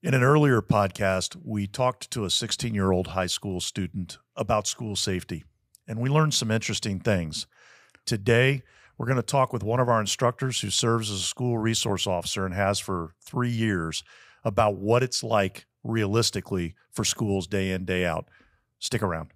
In an earlier podcast, we talked to a 16-year-old high school student about school safety, and we learned some interesting things. Today, we're going to talk with one of our instructors who serves as a school resource officer and has for 3 years about what it's like realistically for schools day in, day out. Stick around.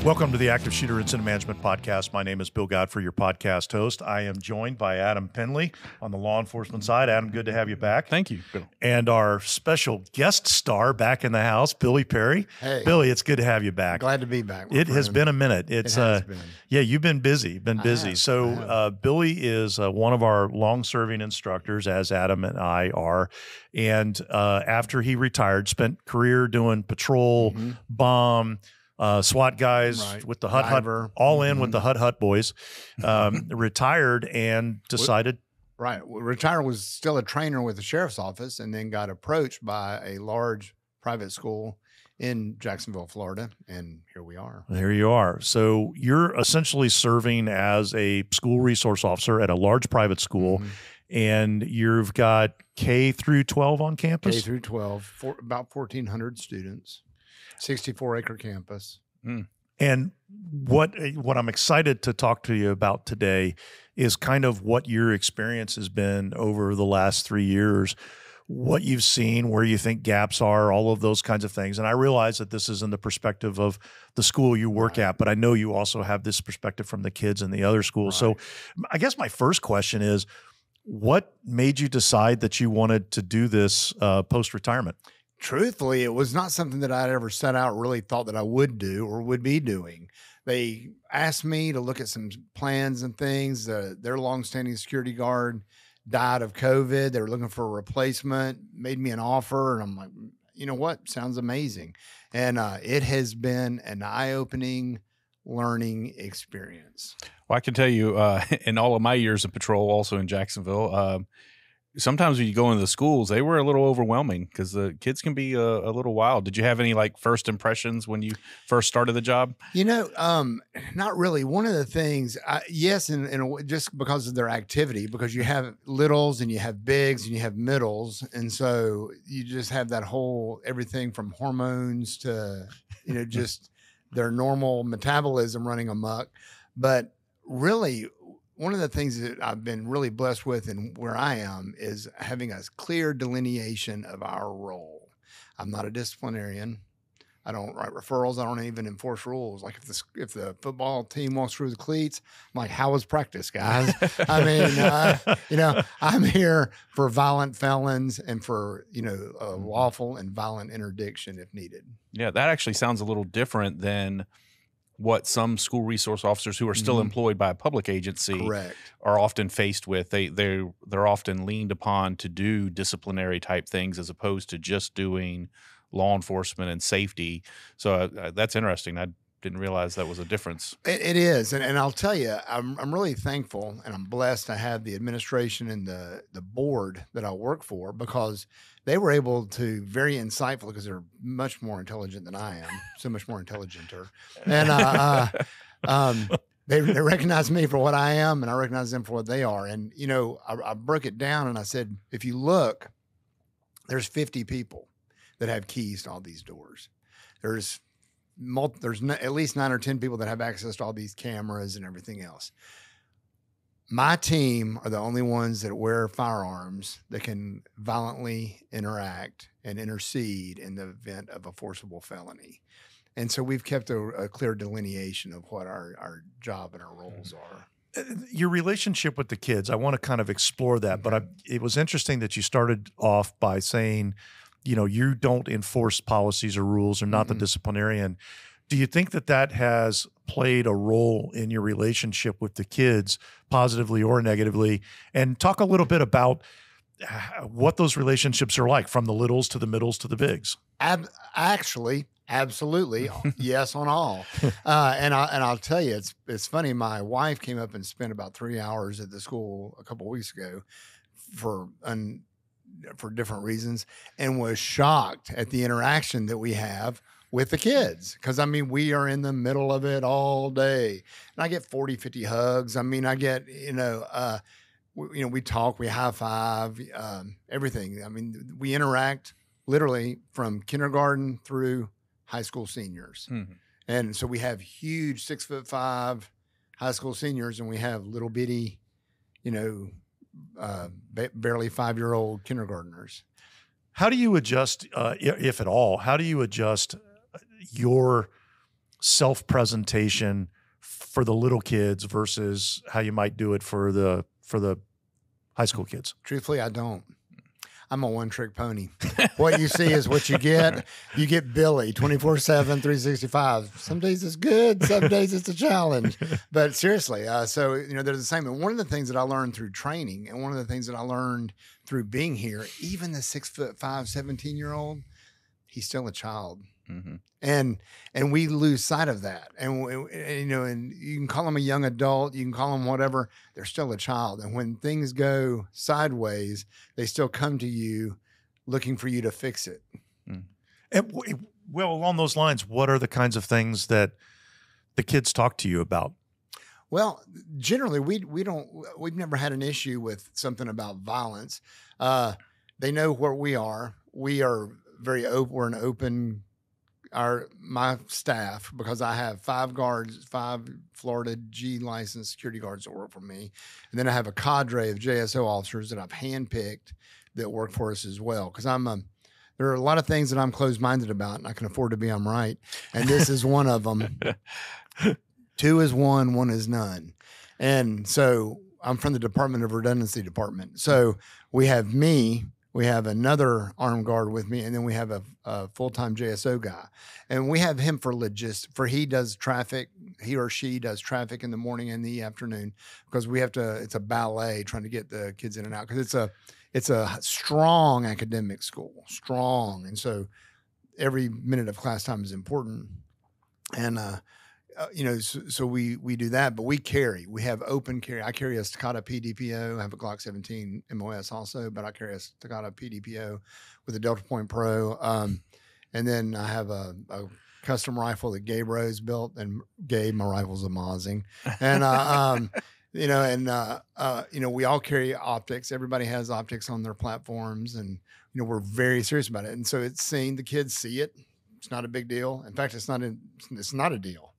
Welcome to the Active Shooter Incident Management Podcast. My name is Bill Godfrey, your podcast host. I am joined by Adam Penley on the law enforcement side. Adam, good to have you back. Thank you, Bill. And our special guest star back in the house, Billy Perry. Hey. Billy, it's good to have you back. Glad to be back. It has been a minute. It's It has been. Yeah, you've been busy. I have. Billy is one of our long-serving instructors, as Adam and I are. And after he retired, spent career doing patrol, bomb, SWAT guys Right. with the Hut Diver. all in with the Hut boys, retired and decided. Right. Well, retired, was still a trainer with the sheriff's office, and then got approached by a large private school in Jacksonville, Florida, and here we are. There you are. So you're essentially serving as a school resource officer at a large private school, and you've got K through 12 on campus? K through 12, about 1,400 students, 64-acre campus. And what I'm excited to talk to you about today is kind of what your experience has been over the last 3 years, what you've seen, where you think gaps are, all of those kinds of things. And I realize that this is in the perspective of the school you work at, but I know you also have this perspective from the kids in the other schools. So I guess my first question is, what made you decide that you wanted to do this post-retirement? Truthfully, it was not something that I'd ever set out, really thought that I would do or would be doing. They asked me to look at some plans and things. Their longstanding security guard died of COVID. They were looking for a replacement, made me an offer. And I'm like, you know what? Sounds amazing. And it has been an eye-opening learning experience. Well, I can tell you, in all of my years of patrol, also in Jacksonville, sometimes when you go into the schools, they were a little overwhelming because the kids can be a little wild. Did you have any like first impressions when you first started the job? You know, not really. One of the things, yes, in a way, just because of their activity, because you have littles and you have bigs and you have middles. And so you just have that whole, everything from hormones to, just their normal metabolism running amok. But really, one of the things that I've been really blessed with and where I am is having a clear delineation of our role. I'm not a disciplinarian. I don't write referrals. I don't even enforce rules. Like if the football team walks through the cleats, I'm like, how was practice, guys? I mean, I'm here for violent felons and for, lawful and violent interdiction if needed. Yeah, that actually sounds a little different than what some school resource officers who are still employed by a public agency Correct. are often faced with. They're often leaned upon to do disciplinary type things as opposed to just doing law enforcement and safety. So that's interesting. I didn't realize that was a difference. It is. And I'll tell you, I'm really thankful and I'm blessed to have the administration and the board that I work for, because they were able to, very insightful, because they're much more intelligent than I am, so much more intelligenter. And they recognize me for what I am, and I recognize them for what they are. And, I broke it down and I said, if you look, there's 50 people that have keys to all these doors. There's at least 9 or 10 people that have access to all these cameras and everything else. My team are the only ones that wear firearms that can violently interact and intercede in the event of a forcible felony. And so we've kept a clear delineation of what our job and our roles are. Your relationship with the kids, I want to kind of explore that, but it was interesting that you started off by saying, you don't enforce policies or rules, or not the disciplinarian. Do you think that has played a role in your relationship with the kids, positively or negatively? And talk a little bit about what those relationships are like, from the littles to the middles to the bigs. Actually, absolutely, yes on all. And I'll tell you, it's funny. My wife came up and spent about 3 hours at the school a couple of weeks ago for different reasons, and was shocked at the interaction that we have with the kids. Cause I mean, we are in the middle of it all day, and I get 40, 50 hugs. I mean, I get, we talk, we high five, everything. I mean, we interact literally from kindergarten through high school seniors. Mhm. And so we have huge 6'5" high school seniors, and we have little bitty, barely 5-year-old kindergartners. How do you adjust, if at all, how do you adjust your self-presentation for the little kids versus how you might do it for the high school kids? Truthfully, I don't. I'm a one-trick pony. What you see is what you get. You get Billy 24/7, 365. Some days it's good, some days it's a challenge. But seriously, so they're the same. And one of the things that I learned through training, and one of the things that I learned through being here, even the 6'5", 17-year-old, he's still a child. Mm-hmm. And we lose sight of that. And you can call them a young adult, you can call them whatever, they're still a child. And when things go sideways, they still come to you looking for you to fix it. And, well, along those lines, what are the kinds of things that the kids talk to you about? Well, generally we've never had an issue with something about violence. They know where we are. We are very open. We're an open, my staff, because I have 5 Florida G licensed security guards that work for me. And then I have a cadre of JSO officers that I've handpicked that work for us as well. Cause there are a lot of things that I'm closed-minded about, and I can afford to be, I'm right. And this is one of them. 2 is 1, 1 is none. And so I'm from the Department of Redundancy Department. So we have me, we have another armed guard with me, and then we have a full-time JSO guy. And we have him for he does traffic, he or she does traffic in the morning and the afternoon, because it's a ballet trying to get the kids in and out, because it's a strong academic school, strong. And so every minute of class time is important. And, so we do that, but we have open carry. I carry a Staccato PDPO. I have a Glock 17 MOS also, but I carry a Staccato PDPO with a Delta Point Pro. And then I have a custom rifle that Gabe Rose built, and Gabe, my rifle's a Mozzing. And, we all carry optics. Everybody has optics on their platforms, and, we're very serious about it. And so the kids see it. It's not a big deal. In fact, it's not a deal.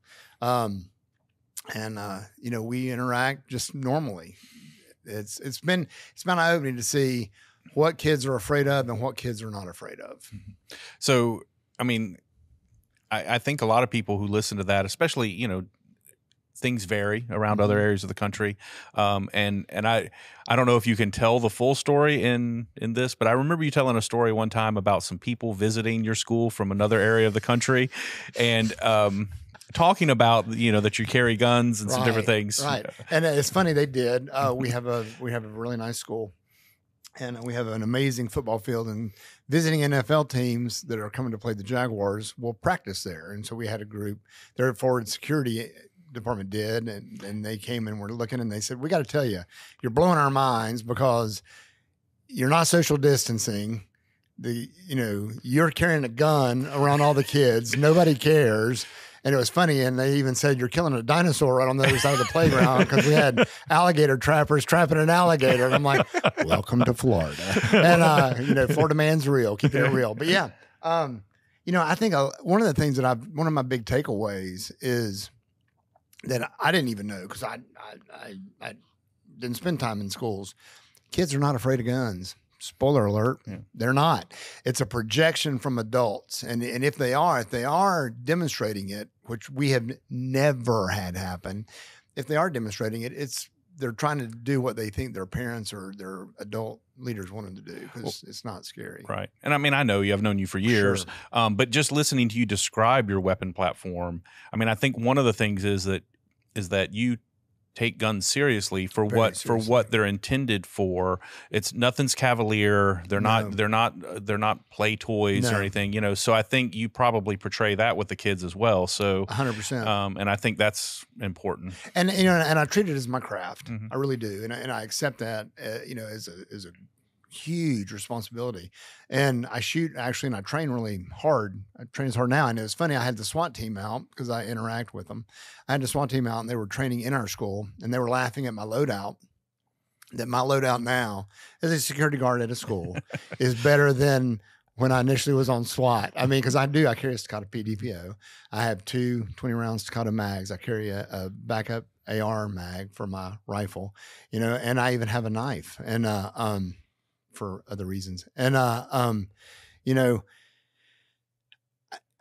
We interact just normally. It's been eye-opening to see what kids are afraid of and what kids are not afraid of. So, I mean, I think a lot of people who listen to that, especially, things vary around other areas of the country. And I don't know if you can tell the full story in this, but I remember you telling a story one time about some people visiting your school from another area of the country, and, talking about, that you carry guns and some different things. Right. And it's funny, they did. We have a really nice school, and we have an amazing football field, and visiting NFL teams that are coming to play the Jaguars will practice there. And so we had a group, their forward security department did, and they came and were looking, and they said, we got to tell you, you're blowing our minds because you're not social distancing. You're carrying a gun around all the kids. Nobody cares. And it was funny, and they even said, you're killing a dinosaur right on the other side of the playground, because we had alligator trappers trapping an alligator. And I'm like, welcome to Florida. And, Florida man's real, keeping it real. But yeah, I think one of the things one of my big takeaways is that I didn't even know, because I didn't spend time in schools. Kids are not afraid of guns. Spoiler alert, They're not. It's a projection from adults. And if they are demonstrating it, which we have never had happen, if they are demonstrating it, they're trying to do what they think their parents or their adult leaders want them to do, because it's not scary. Right. And I mean, I've known you for years, Sure. But just listening to you describe your weapon platform, I mean, I think one of the things is that you take guns seriously for what they're intended for. It's nothing's cavalier. They're not play toys or anything, so I think you probably portray that with the kids as well. So 100%. And I think that's important. And, and I treat it as my craft. Mm-hmm. I really do. And I accept that, as a huge responsibility. And I shoot actually, and I train really hard. I train as hard now. And it was funny. I had the SWAT team out because I interact with them. I had the SWAT team out and they were training in our school and they were laughing at my loadout. That my loadout now as a security guard at a school is better than when I initially was on SWAT. I mean, because I carry a Staccato PDPO. I have 2 20-round Staccato mags. I carry a backup AR mag for my rifle, and I even have a knife and for other reasons. And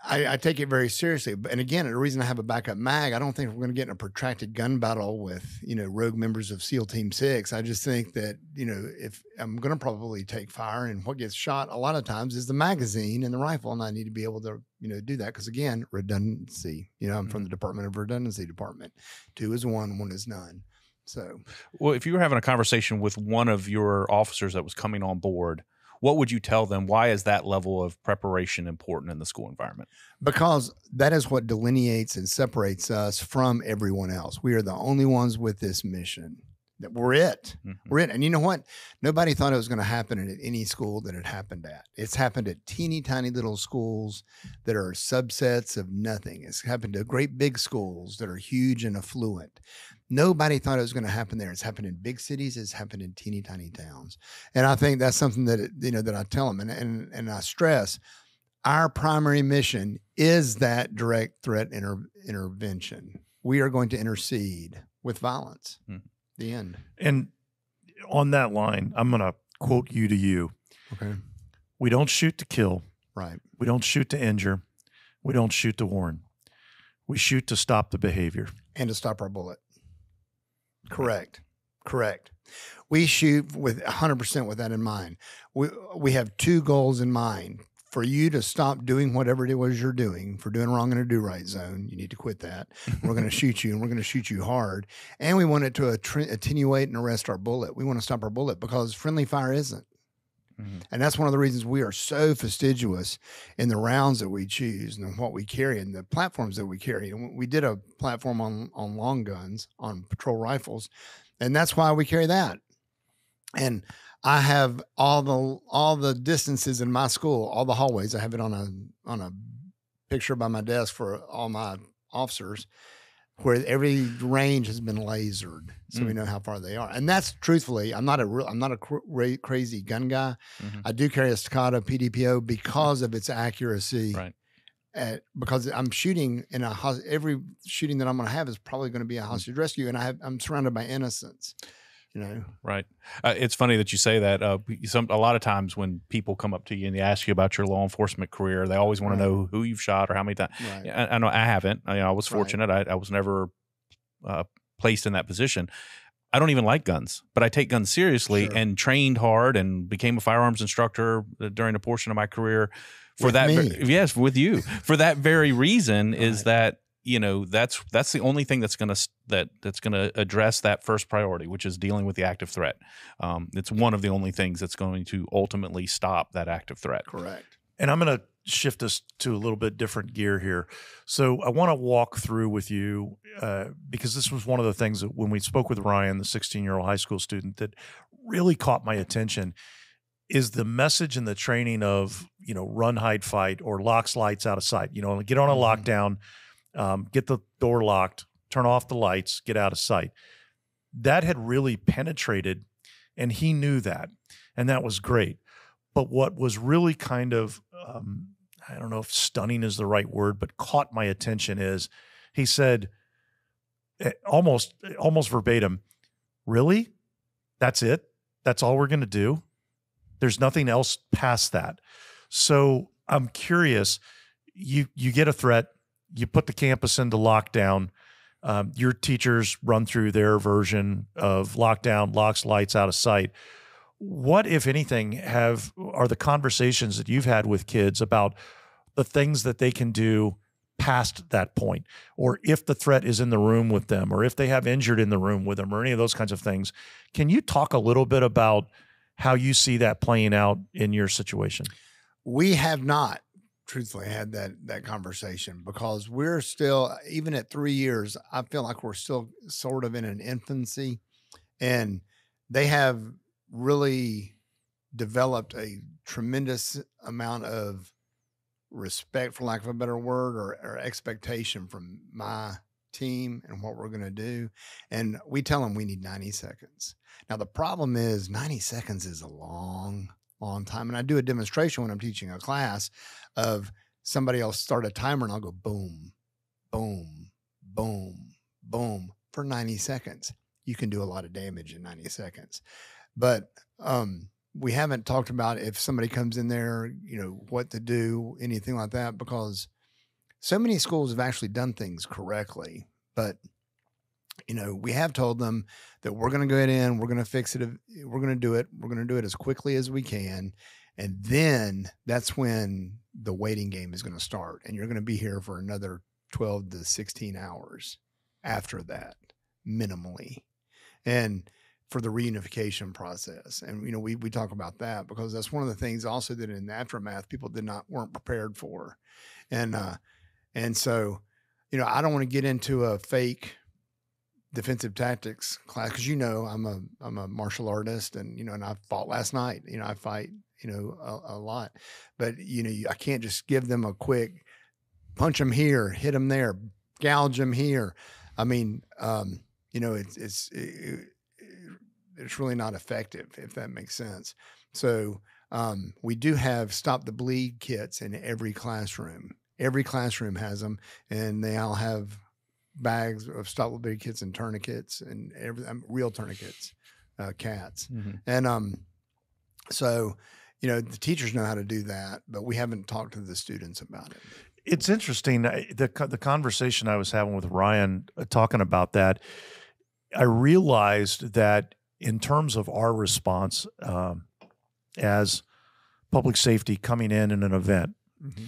I take it very seriously. And again, the reason I have a backup mag, I don't think we're going to get in a protracted gun battle with, rogue members of SEAL Team 6. I just think that, if I'm going to probably take fire and what gets shot a lot of times is the magazine and the rifle. And I need to be able to, do that. Because again, redundancy, I'm from the Department of Redundancy Department. 2 is 1, 1 is none. So, well, if you were having a conversation with one of your officers that was coming on board, what would you tell them? Why is that level of preparation important in the school environment? Because that is what delineates and separates us from everyone else. We are the only ones with this mission. That we're it. Mm-hmm. We're it. And you know what? Nobody thought it was going to happen at any school that it happened at. It's happened at teeny tiny little schools that are subsets of nothing. It's happened to great big schools that are huge and affluent. Nobody thought it was going to happen there. It's happened in big cities. It's happened in teeny tiny towns. And I think that's something that, that I tell them and I stress our primary mission is that direct threat intervention. We are going to intercede with violence. Mm-hmm. The end. And on that line, I'm going to quote you to you. Okay. We don't shoot to kill. Right. We don't shoot to injure. We don't shoot to warn. We shoot to stop the behavior. And to stop our bullet. Correct. We shoot with 100% with that in mind. We have 2 goals in mind. For you to stop doing whatever it was you're doing, for doing wrong in a do-right zone, you need to quit that. We're going to shoot you, and we're going to shoot you hard. And we want it to attenuate and arrest our bullet. We want to stop our bullet because friendly fire isn't. Mm-hmm. And that's one of the reasons we are so fastidious in the rounds that we choose and what we carry and the platforms that we carry. And we did a platform on long guns, on patrol rifles, and that's why we carry that. And I have all the distances in my school, all the hallways. I have it on a picture by my desk for all my officers, where every range has been lasered, so we know how far they are. And that's truthfully, I'm not a crazy gun guy. Mm-hmm. I do carry a Staccato PDPO because of its accuracy. Right. Because I'm shooting in every shooting that I'm going to have is probably going to be a hostage rescue, and I'm surrounded by innocents. Right. It's funny that you say that. A lot of times when people come up to you and they ask you about your law enforcement career, they always want to know who you've shot or how many times. Right. I know I haven't. I was fortunate. I was never placed in that position. I don't even like guns, but I take guns seriously and trained hard and became a firearms instructor during a portion of my career. Yes, with you. For that very reason is that that's the only thing that's gonna address that first priority, which is dealing with the active threat. It's one of the only things that's going to ultimately stop that active threat. Correct. And I'm going to shift us to a little bit different gear here. So I want to walk through with you because this was one of the things that when we spoke with Ryan, the 16-year-old high school student, that really caught my attention is the message and the training of, run, hide, fight, or locks, lights, out of sight. Get on a lockdown. Get the door locked, turn off the lights, get out of sight. That had really penetrated, and he knew that, and that was great. But what was really kind of, I don't know if stunning is the right word, but caught my attention is he said, almost verbatim, "Really? That's it? That's all we're going to do? There's nothing else past that." So I'm curious, you get a threat, you put the campus into lockdown. Your teachers run through their version of lockdown, locks, lights, out of sight. What, if anything, are the conversations that you've had with kids about the things that they can do past that point, or if the threat is in the room with them, or if they have injured in the room with them, or any of those kinds of things? Can you talk a little bit about how you see that playing out in your situation? We have not truthfully had that conversation because we're still, even at 3 years, I feel like we're still sort of in an infancy, and they have really developed a tremendous amount of respect, for lack of a better word, or expectation from my team and what we're going to do. And we tell them we need 90 seconds. Now, the problem is 90 seconds is a long time. And I do a demonstration when I'm teaching a class of somebody else start a timer and I'll go boom, boom, boom, boom for 90 seconds. You can do a lot of damage in 90 seconds. But we haven't talked about if somebody comes in there, what to do, anything like that, because so many schools have actually done things correctly. But, we have told them that we're going to go in, we're going to fix it. We're going to do it. We're going to do it as quickly as we can. And then that's when the waiting game is going to start. And you're going to be here for another 12 to 16 hours after that, minimally. And for the reunification process. And, we talk about that because that's one of the things also that in the aftermath, people weren't prepared for. And so, I don't want to get into a fake defensive tactics class because, I'm a martial artist and, and I fought last night, I fight, a lot, but, I can't just give them a quick punch them here, hit them there, gouge them here. I mean, it's really not effective, if that makes sense. So we do have stop the bleed kits in every classroom. Every classroom has them, and they all have bags of stop the bleed kits and tourniquets and real tourniquets, cats. Mm-hmm. And so, the teachers know how to do that, but we haven't talked to the students about it. It's interesting. The conversation I was having with Ryan talking about that, I realized that in terms of our response as public safety coming in an event, mm-hmm.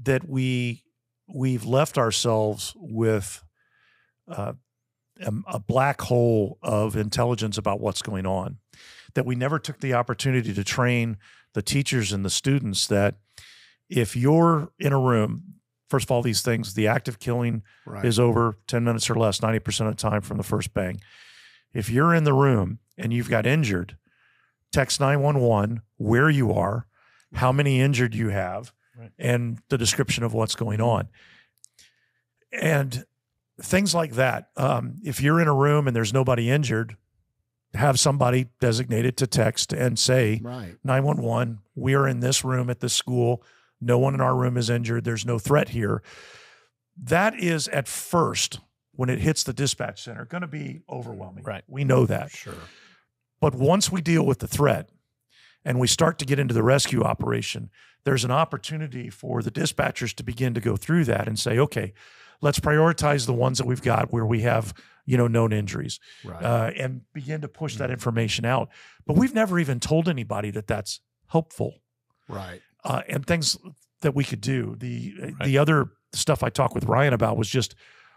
that we've left ourselves with a black hole of intelligence about what's going on, that we never took the opportunity to train the teachers and the students that if you're in a room, first of all, these things, the act of killing is over 10 minutes or less, 90% of the time from the first bang. If you're in the room and you've got injured, text 911, where you are, how many injured you have, and the description of what's going on. And things like that. If you're in a room and there's nobody injured, have somebody designated to text and say, 911, we are in this room at this school. No one in our room is injured. There's no threat here. That is at first, when it hits the dispatch center, going to be overwhelming. Right. We know that. Sure. But once we deal with the threat and we start to get into the rescue operation, there's an opportunity for the dispatchers to begin to go through that and say, okay, let's prioritize the ones that we've got where we have, known injuries, and begin to push that information out. But we've never even told anybody that that's helpful. Right. And things that we could do. The other stuff I talked with Ryan about was just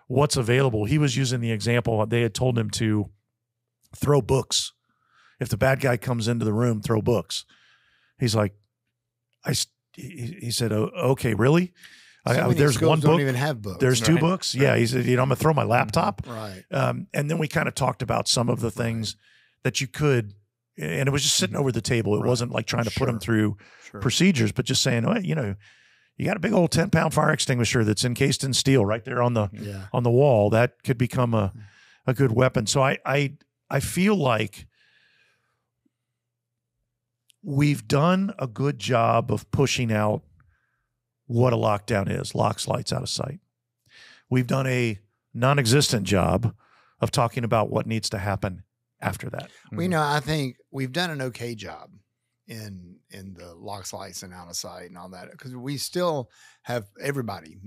what's available. He was using the example, they had told him to throw books. If the bad guy comes into the room, throw books. He's like, he said, oh, okay, really? There's one book. Don't even have books. There's two books. Yeah. He said, I'm going to throw my laptop. Right. And then we kind of talked about some of the things that you could, and it was just sitting over the table. It wasn't like trying to put them through procedures, but just saying, oh, you got a big old 10-pound fire extinguisher that's encased in steel right there on the wall. That could become a good weapon. So I feel like we've done a good job of pushing out what a lockdown is, locks, lights, out of sight. We've done a non-existent job of talking about what needs to happen after that. Well, I think we've done an okay job in the locks, lights, and out of sight and all that, because we still have everybody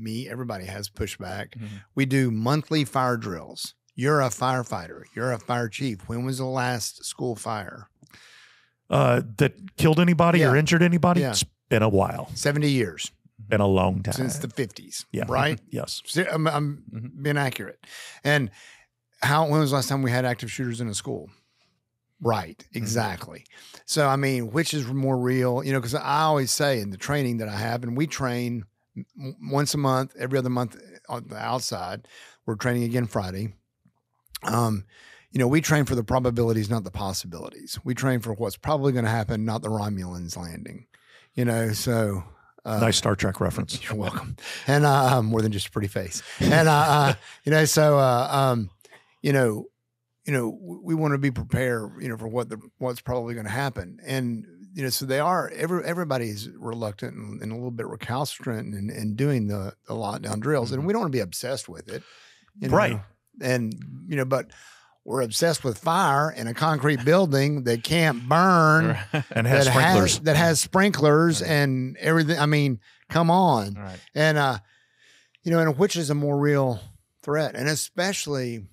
has pushback. Mm-hmm. We do monthly fire drills. You're a firefighter. You're a fire chief. When was the last school fire? That killed anybody or injured anybody? Yeah. It's been a while. 70 years. Been a long time. Since the 50s. Yeah. Right? Yes. I'm being accurate. And when was the last time we had active shooters in a school? Right. Exactly. Mm-hmm. So, which is more real? Because I always say in the training that I have, and we train once a month, every other month on the outside, we're training again Friday. we train for the probabilities, not the possibilities. We train for what's probably going to happen, not the Romulans landing. So Nice Star Trek reference. You're welcome. And more than just a pretty face. And we want to be prepared, for what's probably going to happen. And so everybody's reluctant and a little bit recalcitrant in doing the lockdown drills, and we don't want to be obsessed with it, right? And but we're obsessed with fire in a concrete building that can't burn and has sprinklers. That has sprinklers and everything. I mean, come on. Right. And and which is a more real threat, and especially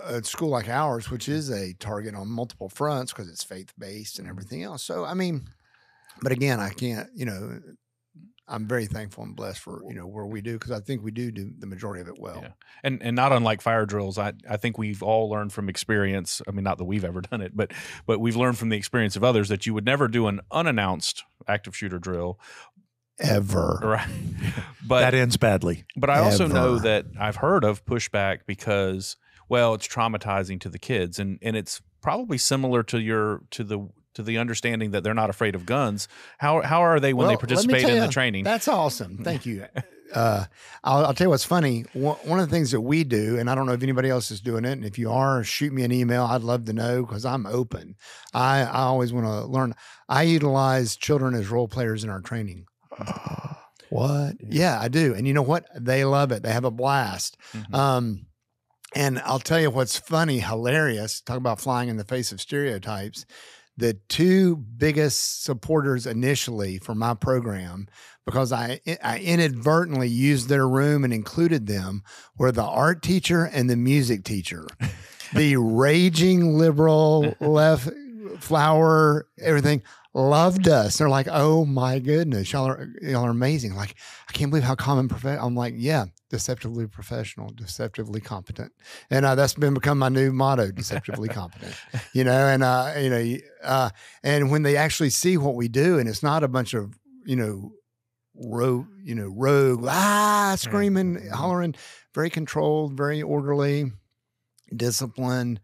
a school like ours, which is a target on multiple fronts because it's faith-based and everything else. So, I mean, but again, I can't, I'm very thankful and blessed for, where we do, because I think we do the majority of it well. Yeah. And not unlike fire drills, I think we've all learned from experience. I mean, not that we've ever done it, but we've learned from the experience of others that you would never do an unannounced active shooter drill. Ever. Right. But that ends badly. But I also know that I've heard of pushback because, well, it's traumatizing to the kids, and it's probably similar to the understanding that they're not afraid of guns. How are they when they participate in the training? That's awesome. Thank you. I'll tell you what's funny. One of the things that we do, and I don't know if anybody else is doing it, and if you are, shoot me an email. I'd love to know, because I'm open. I always want to learn. I utilize children as role players in our training. What? Yeah, I do. And you know what? They love it. They have a blast. Mm-hmm. And I'll tell you what's funny, hilarious. Talk about flying in the face of stereotypes. The two biggest supporters initially for my program, because I inadvertently used their room and included them, were the art teacher and the music teacher. The raging liberal left flower, everything, loved us. They're like, oh my goodness, y'all are amazing. Like, I can't believe how common I'm like, yeah, deceptively professional, deceptively competent. And that's become my new motto, deceptively competent, and when they actually see what we do, and it's not a bunch of, rogue, screaming, hollering, very controlled, very orderly, disciplined,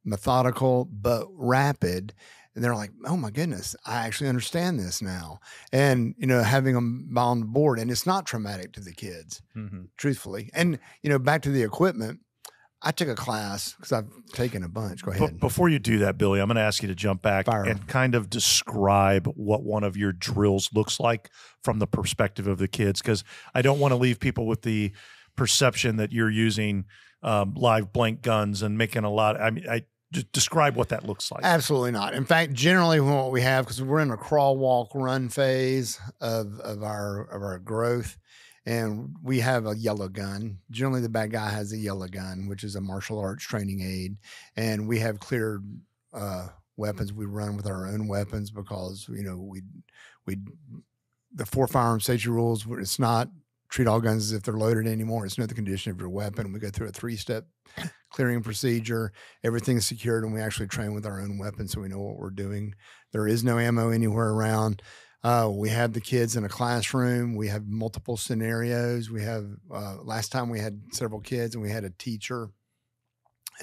methodical, but rapid. And they're like, oh my goodness, I actually understand this now. And, having them on board, and it's not traumatic to the kids, truthfully. And, back to the equipment, I took a class because I've taken a bunch. Go ahead. Before you do that, Billy, I'm going to ask you to jump back and kind of describe what one of your drills looks like from the perspective of the kids, because I don't want to leave people with the perception that you're using live blank guns and making a lot. Describe what that looks like. Absolutely not. In fact, generally what we have, because we're in a crawl, walk, run phase of our growth, and we have a yellow gun. Generally, the bad guy has a yellow gun, which is a martial arts training aid, and we have cleared weapons. We run with our own weapons because we the 4 firearm safety rules. It's not treat all guns as if they're loaded anymore. It's know the condition of your weapon. We go through a 3-step clearing procedure. Everything's secured, and we actually train with our own weapons, so we know what we're doing. There is no ammo anywhere around. We have the kids in a classroom. We have multiple scenarios. We have last time we had several kids, and we had a teacher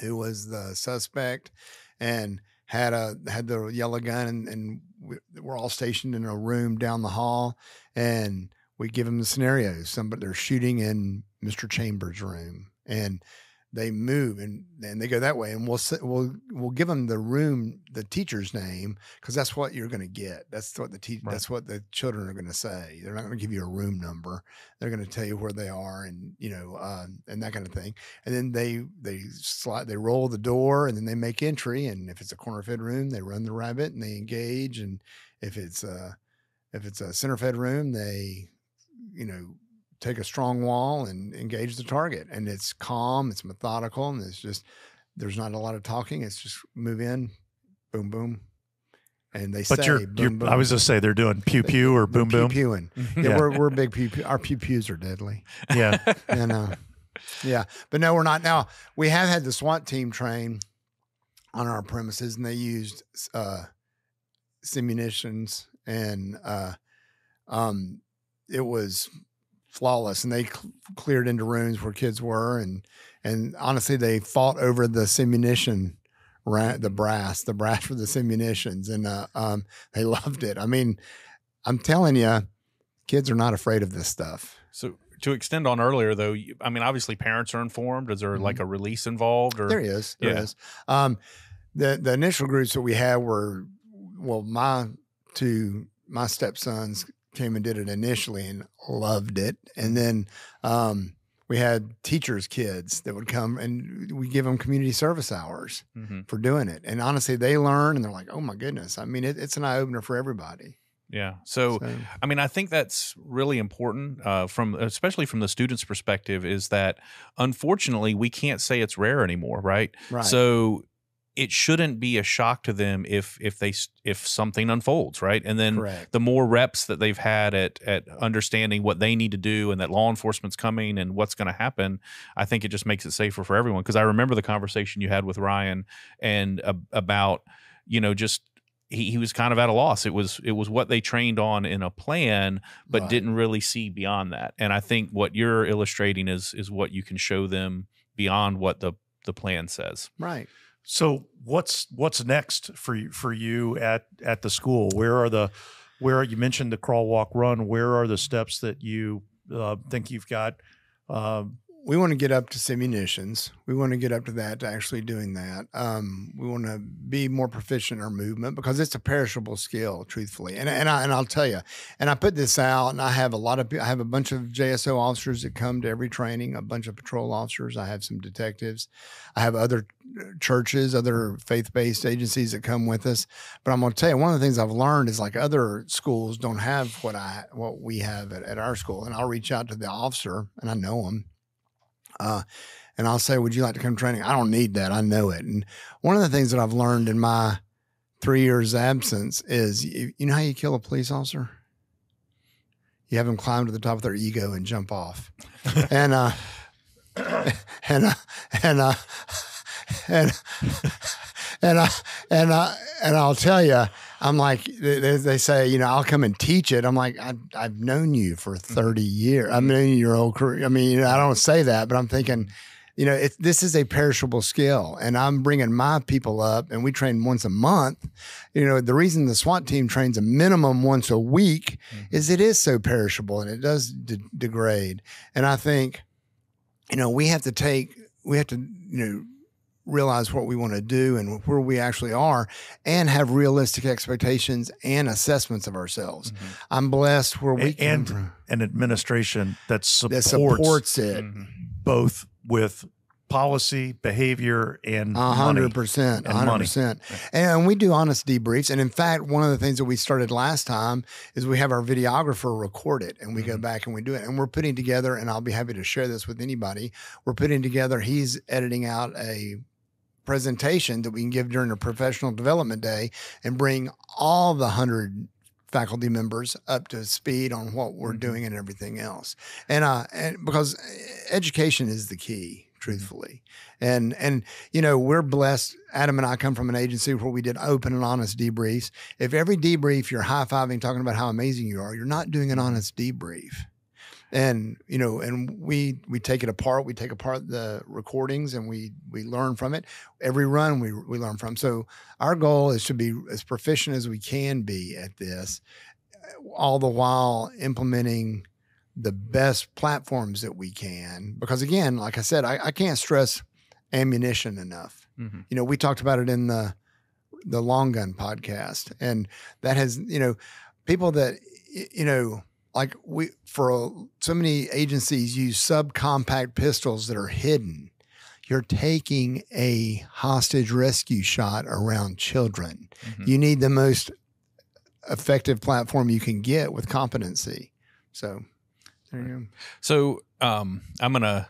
who was the suspect and had the yellow gun, and we're all stationed in a room down the hall, and we give them the scenarios. They're shooting in Mr. Chambers' room, and they move and they go that way, and we'll give them the room, the teacher's name, because that's what you're going to get. That's what that's what the children are going to say. They're not going to give you a room number. They're going to tell you where they are, and and that kind of thing. And then they roll the door, and then they make entry. And if it's a corner fed room, they run the rabbit and they engage. And if it's a center fed room, they take a strong wall and engage the target. And it's calm, it's methodical, and there's not a lot of talking. It's just move in, boom, boom. And they boom, boom. I was just say they're doing pew pew or boom boom. Pew-pewing. Yeah, we're big pew pew. Our pew pews are deadly. Yeah. And yeah. But no, we're not. Now, we have had the SWAT team train on our premises, and they used simunitions, and it was flawless, and they cleared into rooms where kids were, and honestly, they fought over the simunition, the brass for the simunitions, and they loved it. I mean, I'm telling you, kids are not afraid of this stuff. So to extend on earlier, though, I mean, obviously parents are informed. Is there like a release involved? Or There is. The initial groups that we had were, well, my stepsons came and did it initially and loved it. And then we had teachers' kids that would come, and we give them community service hours for doing it. And honestly, they learn, and they're like, oh my goodness. I mean, it's an eye opener for everybody. Yeah. So, I mean, I think that's really important especially from the student's perspective, is that unfortunately we can't say it's rare anymore. Right. So it shouldn't be a shock to them if something unfolds, right? And then the more reps that they've had at understanding what they need to do and that law enforcement's coming and what's going to happen, I think it just makes it safer for everyone. Because I remember the conversation you had with Ryan and about, just he was kind of at a loss. It was what they trained on in a plan, but didn't really see beyond that. And I think what you're illustrating is what you can show them beyond what the plan says. Right. So what's next for you at the school? Where you mentioned the crawl, walk, run. Where are the steps that you think you've got? We want to get up to simunitions. We want to get up to that, to actually doing that. We want to be more proficient in our movement, because it's a perishable skill, truthfully. And I'll tell you, and I put this out, and I have a bunch of JSO officers that come to every training, a bunch of patrol officers. I have some detectives. I have other churches, other faith-based agencies that come with us. But I'm going to tell you, one of the things I've learned is, like, other schools don't have what we have at our school. And I'll reach out to the officer, and I know him. And I'll say, would you like to come training? I don't need that. I know it. And one of the things that I've learned in my 3 years absence is, you know how you kill a police officer? You have them climb to the top of their ego and jump off. And I'll tell you, I'm like, they say, I'll come and teach it. I'm like, I've known you for 30 years. I've known you your whole career. I mean, I don't say that, but I'm thinking, this is a perishable skill, and I'm bringing my people up, and we train once a month. The reason the SWAT team trains a minimum once a week is it is so perishable, and it does degrade. And I think, we have to realize what we want to do and where we actually are, and have realistic expectations and assessments of ourselves. I'm blessed where we can. And an administration that supports it. Both with policy, behavior, and 100%, 100%. And we do honest debriefs. And in fact, one of the things that we started last time is we have our videographer record it, and we go back and we do it. And we're putting together, and I'll be happy to share this with anybody, we're putting together, he's editing out a presentation that we can give during a professional development day and bring all the 100 faculty members up to speed on what we're doing and everything else. And because education is the key, truthfully. And we're blessed. Adam and I come from an agency where we did open and honest debriefs. If every debrief you're high-fiving, talking about how amazing you are, you're not doing an honest debrief. And, and we take it apart. We take apart the recordings, and we learn from it. Every run we learn from. So our goal is to be as proficient as we can be at this, all the while implementing the best platforms that we can. Because again, like I said, I can't stress ammunition enough. We talked about it in the long gun podcast, and that has, people that, like so many agencies use subcompact pistols that are hidden. You're taking a hostage rescue shot around children. You need the most effective platform you can get with competency. So there you go. So I'm going to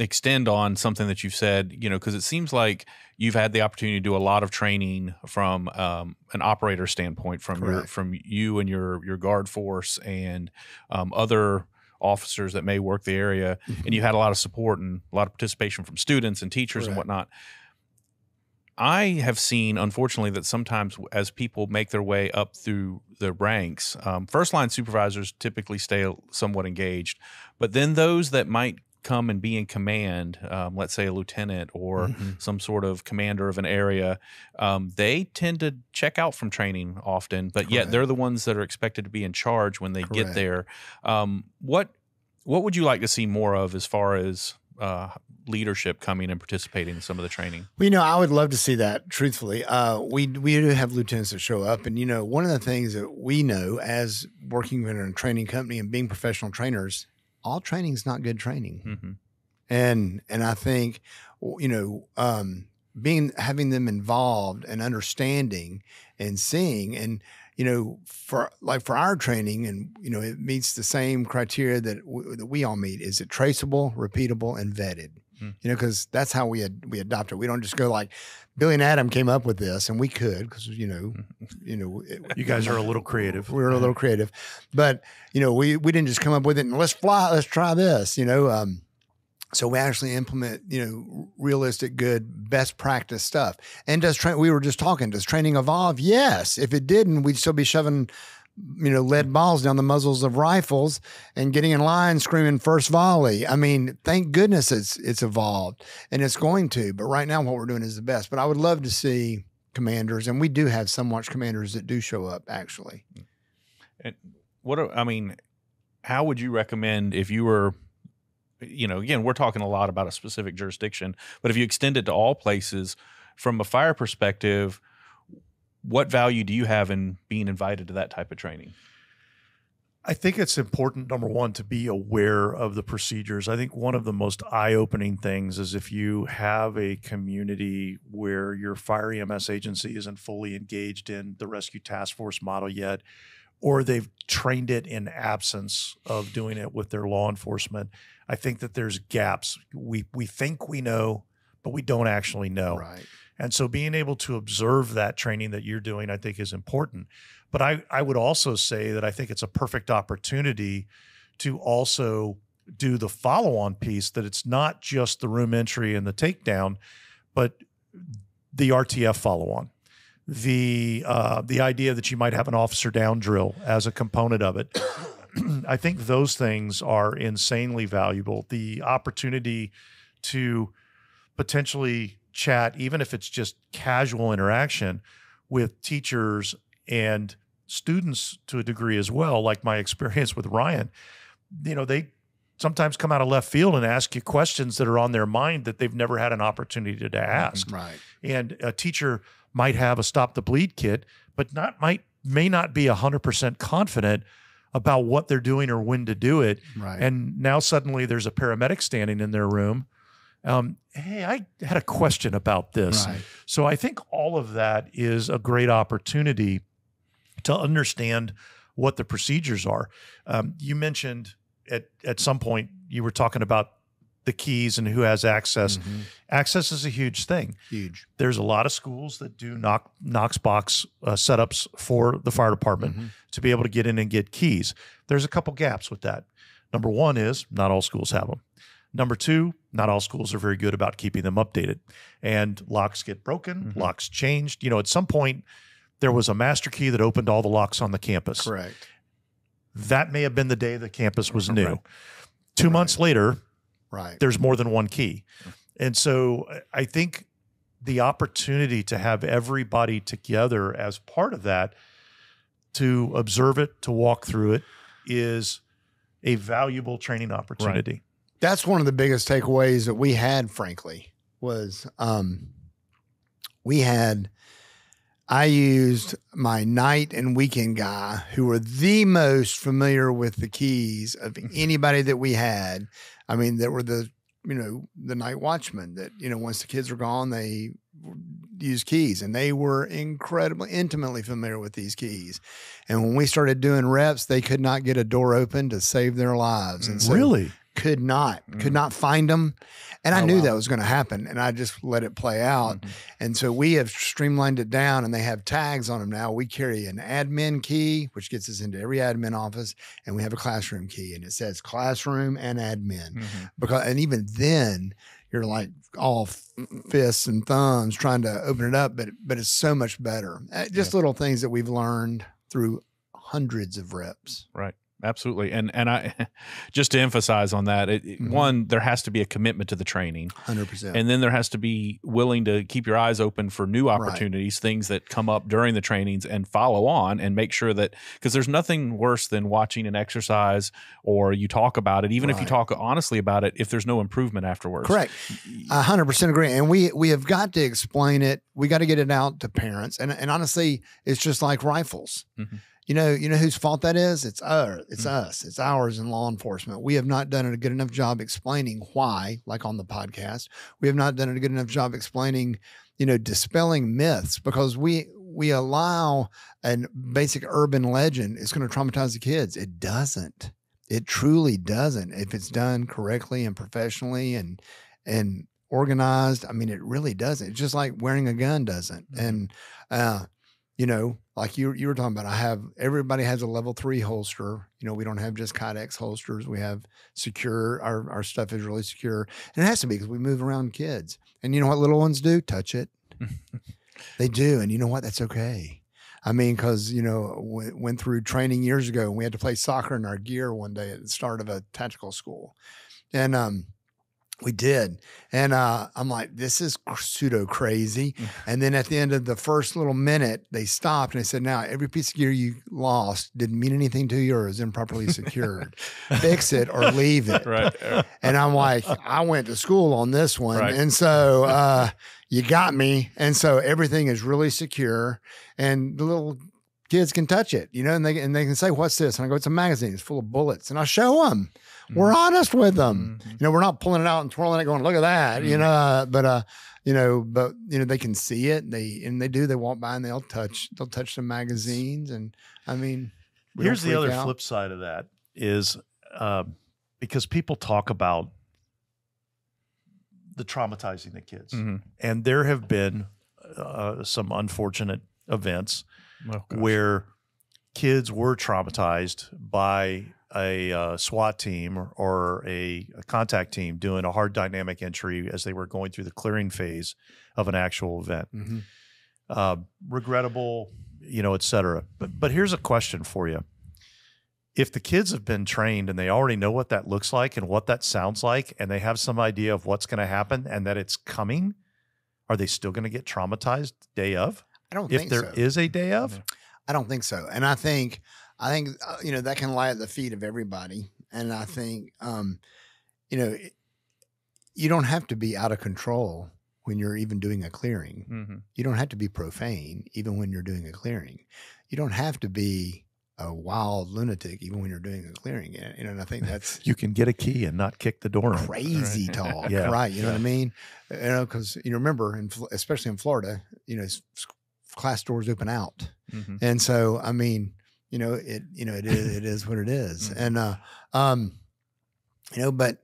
extend on something that you've said, because it seems like you've had the opportunity to do a lot of training from an operator standpoint, from you and your guard force and other officers that may work the area, and you had a lot of support and a lot of participation from students and teachers and whatnot. I have seen, unfortunately, that sometimes as people make their way up through the ranks, first line supervisors typically stay somewhat engaged, but then those that might come and be in command, let's say a lieutenant or some sort of commander of an area, they tend to check out from training often, but yet they're the ones that are expected to be in charge when they get there. What would you like to see more of as far as leadership coming and participating in some of the training? Well, I would love to see that, truthfully. We do have lieutenants that show up. And, one of the things that we know as working in a training company and being professional trainers, all training is not good training. And I think, having them involved and understanding and seeing and, for our training, and it meets the same criteria that we all meet. Is it traceable, repeatable, and vetted? Because that's how we adopt it. We don't just go like Billy and Adam came up with this, and we could because you guys are a little creative. We were a little creative, but we didn't just come up with it and let's try this. So we actually implement, realistic, good, best practice stuff. And we were just talking, does training evolve? Yes. If it didn't, we'd still be shoving, lead balls down the muzzles of rifles and getting in line screaming first volley. I mean, thank goodness it's evolved, and it's going to. But right now what we're doing is the best. But I would love to see commanders, and we do have some watch commanders that do show up actually. And how would you recommend if you were, again, we're talking a lot about a specific jurisdiction, but if you extend it to all places from a fire perspective, what value do you have in being invited to that type of training? I think it's important, number one, to be aware of the procedures. I think one of the most eye-opening things is if you have a community where your fire EMS agency isn't fully engaged in the rescue task force model yet, or they've trained it in absence of doing it with their law enforcement. I think that there's gaps. We think we know, but we don't actually know. Right. And so being able to observe that training that you're doing, I think is important. But I would also say that I think it's a perfect opportunity to also do the follow-on piece, that it's not just the room entry and the takedown, but the RTF follow-on. The idea that you might have an officer down drill as a component of it. I think those things are insanely valuable. The opportunity to potentially chat, even if it's just casual interaction with teachers and students to a degree as well, like my experience with Ryan, they sometimes come out of left field and ask you questions that are on their mind that they've never had an opportunity to ask. Right. And a teacher might have a stop the bleed kit, but may not be 100% confident about what they're doing or when to do it. Right. And now suddenly there's a paramedic standing in their room. Hey, I had a question about this. Right. So I think all of that is a great opportunity to understand what the procedures are. You mentioned at some point you were talking about the keys and who has access. Access is a huge thing. Huge. There's a lot of schools that do Knox box setups for the fire department to be able to get in and get keys. There's a couple gaps with that. Number one is not all schools have them. Number two, not all schools are very good about keeping them updated. And locks get broken, locks changed. At some point, there was a master key that opened all the locks on the campus. Correct. That may have been the day the campus was new. 2 months later, there's more than one key. And so I think the opportunity to have everybody together as part of that, to observe it, to walk through it, is a valuable training opportunity. Right. That's one of the biggest takeaways that we had, frankly, was I used my night and weekend guy who were the most familiar with the keys of anybody that we had. I mean, that were the night watchmen that, once the kids were gone, they use keys, and they were incredibly intimately familiar with these keys. And when we started doing reps, they could not get a door open to save their lives. And so really? Could not find them. And I knew that was going to happen, and I just let it play out. And so we have streamlined it down, and they have tags on them now. We carry an admin key, which gets us into every admin office, and we have a classroom key, and it says classroom and admin. And even then, you're like all fists and thumbs trying to open it up, but it's so much better. Just little things that we've learned through hundreds of reps. Right. Absolutely. And I just to emphasize on that, one, there has to be a commitment to the training. 100%. And then there has to be willing to keep your eyes open for new opportunities, things that come up during the trainings, and follow on and make sure that, because there's nothing worse than watching an exercise or you talk about it, even if you talk honestly about it, if there's no improvement afterwards. Correct. 100% agree. And we have got to explain it. We got to get it out to parents. And honestly, it's just like rifles. Mm-hmm. You know whose fault that is? It's us. It's ours in law enforcement. We have not done a good enough job explaining why, like on the podcast. We have not done a good enough job explaining, dispelling myths, because we allow a basic urban legend is going to traumatize the kids. It doesn't. It truly doesn't. If it's done correctly and professionally and organized, I mean, it really doesn't. It's just like wearing a gun doesn't. And, like you were talking about, everybody has a level 3 holster. We don't have just Kydex holsters. We have secure, our stuff is really secure. And it has to be because we move around kids. And you know what little ones do? Touch it. They do. And you know what? That's okay. I mean, because, went through training years ago and we had to play soccer in our gear one day at the start of a tactical school. And, we did. And I'm like, this is pseudo crazy. And then at the end of the first little minute, they stopped and they said, now every piece of gear you lost didn't mean anything to you or is improperly secured. Fix it or leave it. Right. And I'm like, I went to school on this one. Right. And so you got me. And so everything is really secure and the little kids can touch it, and they can say, what's this? And I go, it's a magazine. It's full of bullets. And I show them. We're honest with them. We're not pulling it out and twirling it going, look at that, but they can see it. They walk by and they'll touch the magazines. And I mean, here's the other flip side of that is, because people talk about the traumatizing the kids, and there have been some unfortunate events where kids were traumatized by a SWAT team or a contact team doing a hard dynamic entry as they were going through the clearing phase of an actual event. Regrettable, et cetera. But here's a question for you. If the kids have been trained and they already know what that looks like and what that sounds like, and they have some idea of what's going to happen and that it's coming, are they still going to get traumatized day of? I don't think so. If there is a day of? I don't think so. And I think that can lie at the feet of everybody. And I think, you don't have to be out of control when you're even doing a clearing. You don't have to be profane even when you're doing a clearing. You don't have to be a wild lunatic even when you're doing a clearing. And I think that's you can get a key and not kick the door in. Crazy talk, right? You know what I mean? Because remember, especially in Florida, class doors open out, and so I mean, it is what it is, and but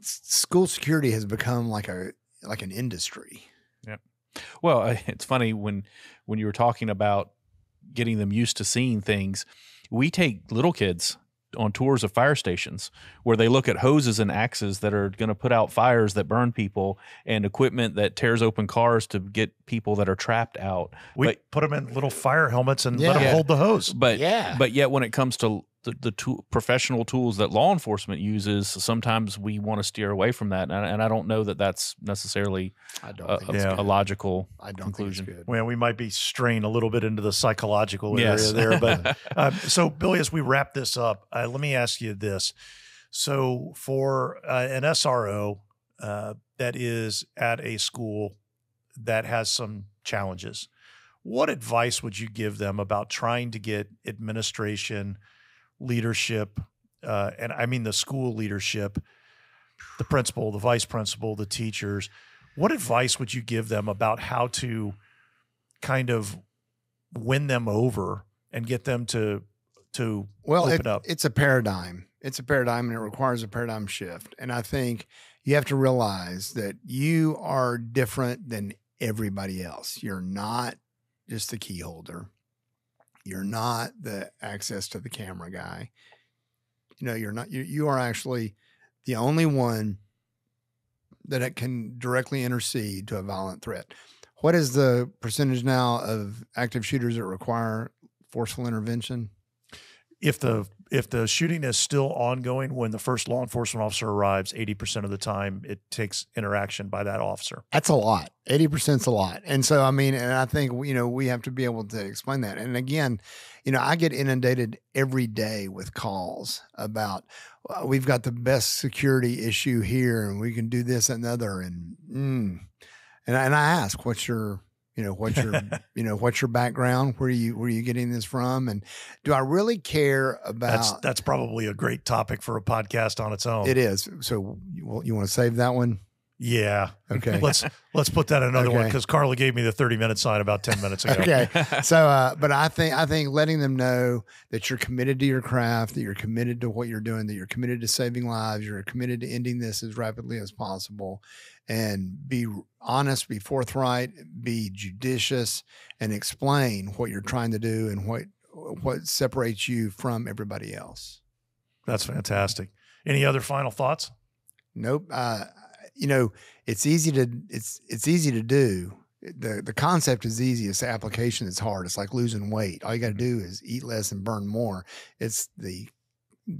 school security has become like an industry. Yeah. Well, it's funny when you were talking about getting them used to seeing things. We take little kids on tours of fire stations where they look at hoses and axes that are going to put out fires that burn people and equipment that tears open cars to get people that are trapped out. We put them in little fire helmets and let them hold the hose. But yet when it comes to the professional tools that law enforcement uses, sometimes we want to steer away from that. And I don't know that that's necessarily a logical conclusion. Well, we might be straying a little bit into the psychological area there. But so, Billy, as we wrap this up, let me ask you this. So for an SRO that is at a school that has some challenges, what advice would you give them about trying to get administration, leadership, and I mean the school leadership, the principal, the vice principal, the teachers? What advice would you give them about how to kind of win them over and get them to open up? It's a paradigm. It's a paradigm, and it requires a paradigm shift. And I think you have to realize that you are different than everybody else. You're not just the key holder. You're not the access to the camera guy. You're not. You are actually the only one that it can directly intercede to a violent threat. What is the percentage now of active shooters that require forceful intervention? If the shooting is still ongoing when the first law enforcement officer arrives, 80% of the time it takes interaction by that officer. That's a lot. 80% is a lot. And so, I mean, and I think, we have to be able to explain that. And again, I get inundated every day with calls about, we've got the best security issue here and we can do this and the other. And I ask, what's your background? Where are you getting this from? And do I really care about? That's probably a great topic for a podcast on its own. It is. So you want to save that one? Yeah. Okay. Let's put that in another one, because Carla gave me the 30-minute sign about 10 minutes ago. Okay. So, but I think letting them know that you're committed to your craft, that you're committed to what you're doing, that you're committed to saving lives, you're committed to ending this as rapidly as possible, and be honest, be forthright, be judicious, and explain what you're trying to do and what separates you from everybody else. That's fantastic. Any other final thoughts? Nope. It's easy to do. The concept is easy. It's the application that's hard. It's like losing weight. All you got to do is eat less and burn more. It's the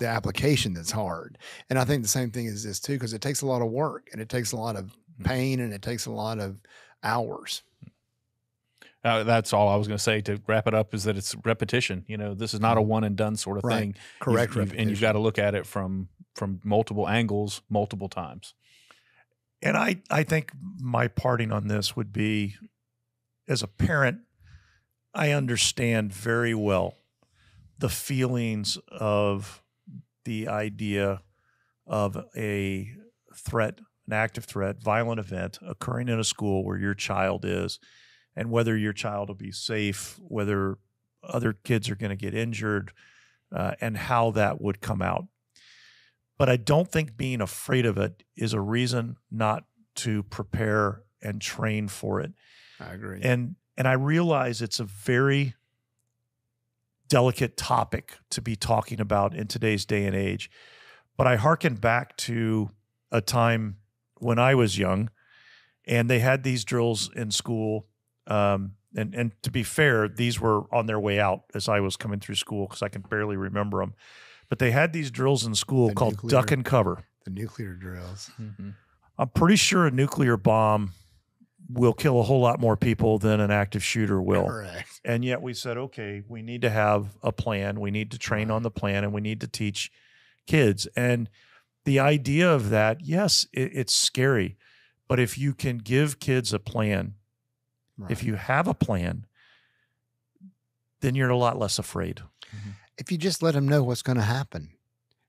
application that's hard. And I think the same thing is this too, because it takes a lot of work and it takes a lot of pain and it takes a lot of hours. That's all I was going to say to wrap it up, is that it's repetition. This is not a one and done sort of thing. Correct. And you've got to look at it from multiple angles, multiple times. And I think my parting on this would be, as a parent, I understand very well the feelings of the idea of a threat, an active threat, violent event occurring in a school where your child is, and whether your child will be safe, whether other kids are going to get injured, and how that would come out. But I don't think being afraid of it is a reason not to prepare and train for it. I agree. And I realize it's a very delicate topic to be talking about in today's day and age. But I hearken back to a time when I was young, and they had these drills in school. And to be fair, these were on their way out as I was coming through school, because I can barely remember them. But they had these drills in school called duck and cover. The nuclear drills. Mm-hmm. I'm pretty sure a nuclear bomb will kill a whole lot more people than an active shooter will. Correct. And yet we said, okay, we need to have a plan. We need to train on the plan, and we need to teach kids. And the idea of that, yes, it's scary. But if you can give kids a plan, if you have a plan, then you're a lot less afraid. Mm-hmm. If you just let them know what's going to happen.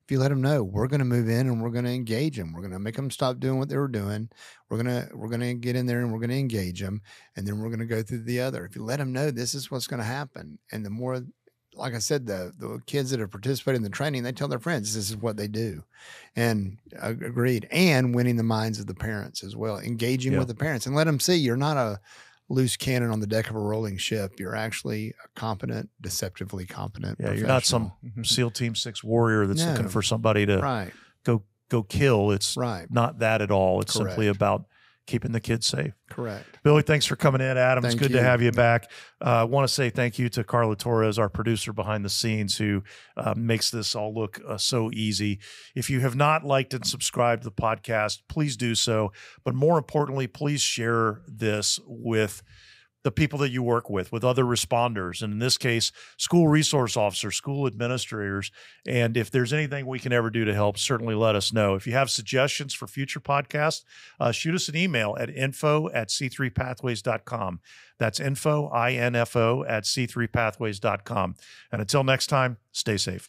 If you let them know, we're going to move in and we're going to engage them. We're going to make them stop doing what they were doing. We're going to get in there and we're going to engage them. And then we're going to go through the other. If you let them know this is what's going to happen. And the more, like I said, the kids that have participated in the training, they tell their friends, this is what they do. And agreed. And winning the minds of the parents as well, engaging with the parents, and let them see you're not a loose cannon on the deck of a rolling ship. You're actually a competent, deceptively competent. Yeah, you're not some SEAL Team 6 warrior that's looking for somebody to go kill. It's not that at all. It's simply about keeping the kids safe. Correct. Billy, thanks for coming in. Adam, it's good to have you back. I want to say thank you to Carla Torres, our producer behind the scenes, who makes this all look so easy. If you have not liked and subscribed to the podcast, please do so. But more importantly, please share this with the people that you work with other responders, and in this case, school resource officers, school administrators. And if there's anything we can ever do to help, certainly let us know. If you have suggestions for future podcasts, shoot us an email at info@c3pathways.com. That's info, INFO, @c3pathways.com. And until next time, stay safe.